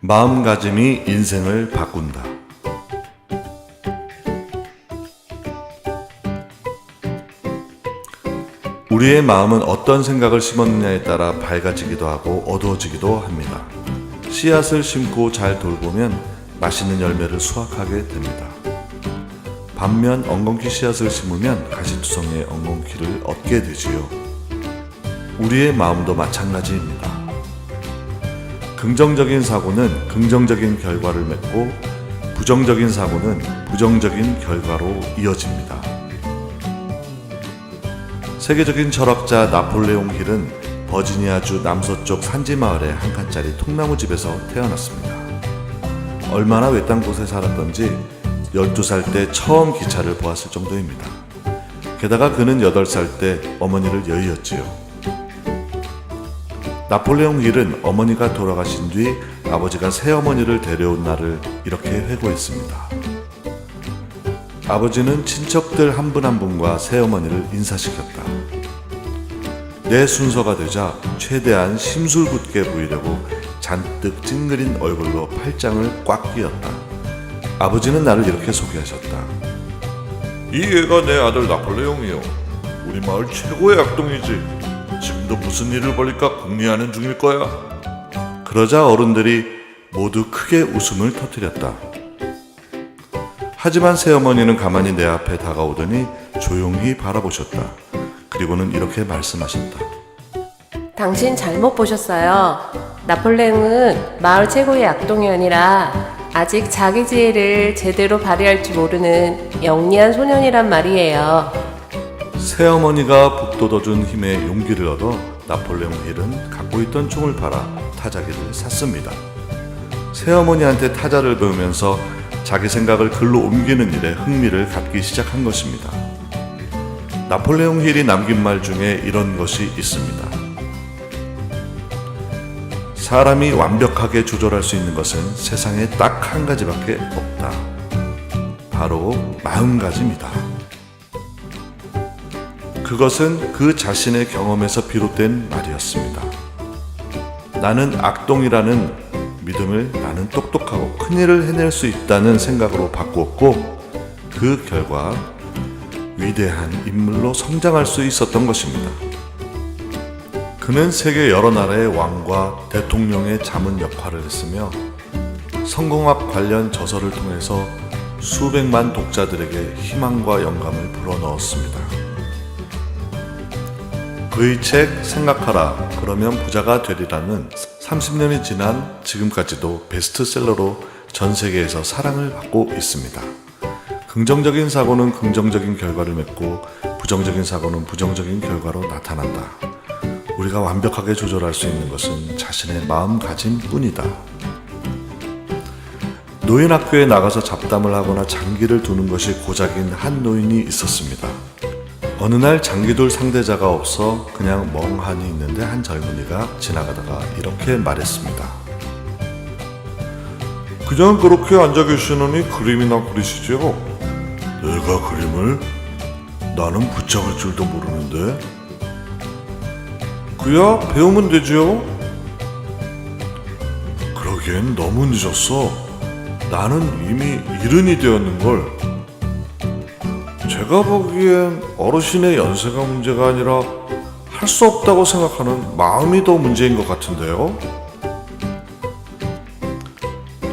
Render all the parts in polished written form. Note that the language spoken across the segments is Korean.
마음가짐이 인생을 바꾼다. 우리의 마음은 어떤 생각을 심었느냐에 따라 밝아지기도 하고 어두워지기도 합니다. 씨앗을 심고 잘 돌보면 맛있는 열매를 수확하게 됩니다. 반면 엉겅퀴 씨앗을 심으면 가시투성이의 엉겅퀴를 얻게 되지요. 우리의 마음도 마찬가지입니다. 긍정적인 사고는 긍정적인 결과를 맺고 부정적인 사고는 부정적인 결과로 이어집니다. 세계적인 철학자 나폴레옹 힐은 버지니아주 남서쪽 산지마을의 한 칸짜리 통나무집에서 태어났습니다. 얼마나 외딴 곳에 살았던지 12살 때 처음 기차를 보았을 정도입니다. 게다가 그는 8살 때 어머니를 여의었지요. 나폴레옹 힐은 어머니가 돌아가신 뒤 아버지가 새어머니를 데려온 날을 이렇게 회고했습니다. 아버지는 친척들 한 분 한 분과 새어머니를 인사시켰다. 내 순서가 되자 최대한 심술궂게 보이려고 잔뜩 찡그린 얼굴로 팔짱을 꽉 끼었다. 아버지는 나를 이렇게 소개하셨다. 이 애가 내 아들 나폴레옹이요. 우리 마을 최고의 악동이지. 지금도 무슨 일을 벌일까 궁리하는 중일 거야. 그러자 어른들이 모두 크게 웃음을 터뜨렸다. 하지만 새어머니는 가만히 내 앞에 다가오더니 조용히 바라보셨다. 그리고는 이렇게 말씀하셨다. 당신 잘못 보셨어요. 나폴레옹은 마을 최고의 악동이 아니라 아직 자기 지혜를 제대로 발휘할 줄 모르는 영리한 소년이란 말이에요. 새어머니가 북돋워준 힘에 용기를 얻어 나폴레옹 힐은 갖고 있던 총을 팔아 타자기를 샀습니다. 새어머니한테 타자를 배우면서 자기 생각을 글로 옮기는 일에 흥미를 갖기 시작한 것입니다. 나폴레옹 힐이 남긴 말 중에 이런 것이 있습니다. 사람이 완벽하게 조절할 수 있는 것은 세상에 딱 한 가지밖에 없다. 바로 마음가짐이다. 그것은 그 자신의 경험에서 비롯된 말이었습니다. 나는 악동이라는 믿음을 나는 똑똑하고 큰일을 해낼 수 있다는 생각으로 바꾸었고 그 결과 위대한 인물로 성장할 수 있었던 것입니다. 그는 세계 여러 나라의 왕과 대통령의 자문 역할을 했으며 성공학 관련 저서를 통해서 수백만 독자들에게 희망과 영감을 불어넣었습니다. 그의 책 생각하라 그러면 부자가 되리라는 30년이 지난 지금까지도 베스트셀러로 전 세계에서 사랑을 받고 있습니다. 긍정적인 사고는 긍정적인 결과를 맺고 부정적인 사고는 부정적인 결과로 나타난다. 우리가 완벽하게 조절할 수 있는 것은 자신의 마음가짐 뿐이다. 노인학교에 나가서 잡담을 하거나 장기를 두는 것이 고작인 한 노인이 있었습니다. 어느 날 장기둘 상대자가 없어 그냥 멍하니 있는데 한 젊은이가 지나가다가 이렇게 말했습니다. 그냥 그렇게 앉아 계시느니 그림이나 그리시죠? 내가 그림을? 나는 붙잡을 줄도 모르는데. 그야 배우면 되지요? 그러기엔 너무 늦었어. 나는 이미 이른이 되었는걸. 제가 보기엔 어르신의 연세가 문제가 아니라 할 수 없다고 생각하는 마음이 더 문제인 것 같은데요.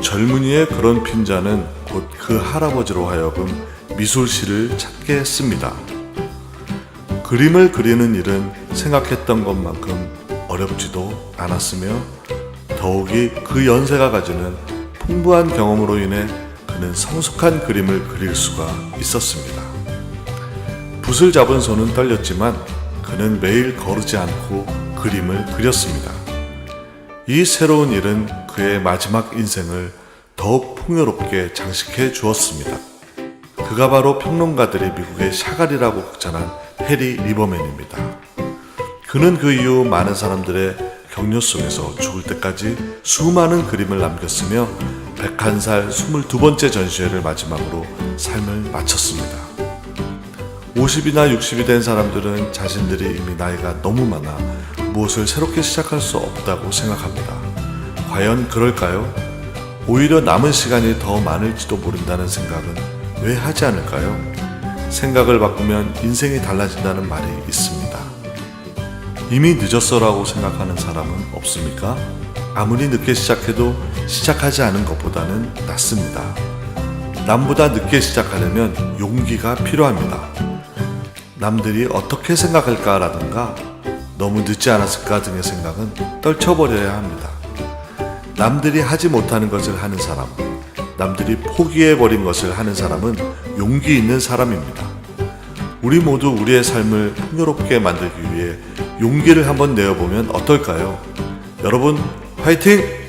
젊은이의 그런 핀자는 곧 그 할아버지로 하여금 미술실을 찾게 했습니다. 그림을 그리는 일은 생각했던 것만큼 어렵지도 않았으며 더욱이 그 연세가 가지는 풍부한 경험으로 인해 그는 성숙한 그림을 그릴 수가 있었습니다. 붓을 잡은 손은 떨렸지만 그는 매일 거르지 않고 그림을 그렸습니다. 이 새로운 일은 그의 마지막 인생을 더욱 풍요롭게 장식해 주었습니다. 그가 바로 평론가들이 미국의 샤갈이라고 극찬한 해리 리버맨입니다. 그는 그 이후 많은 사람들의 격려 속에서 죽을 때까지 수많은 그림을 남겼으며 101살 22번째 전시회를 마지막으로 삶을 마쳤습니다. 50이나 60이 된 사람들은 자신들이 이미 나이가 너무 많아 무엇을 새롭게 시작할 수 없다고 생각합니다. 과연 그럴까요? 오히려 남은 시간이 더 많을지도 모른다는 생각은 왜 하지 않을까요? 생각을 바꾸면 인생이 달라진다는 말이 있습니다. 이미 늦었어라고 생각하는 사람은 없습니까? 아무리 늦게 시작해도 시작하지 않은 것보다는 낫습니다. 남보다 늦게 시작하려면 용기가 필요합니다. 남들이 어떻게 생각할까라든가 너무 늦지 않았을까 등의 생각은 떨쳐버려야 합니다. 남들이 하지 못하는 것을 하는 사람, 남들이 포기해버린 것을 하는 사람은 용기 있는 사람입니다. 우리 모두 우리의 삶을 풍요롭게 만들기 위해 용기를 한번 내어보면 어떨까요? 여러분, 화이팅!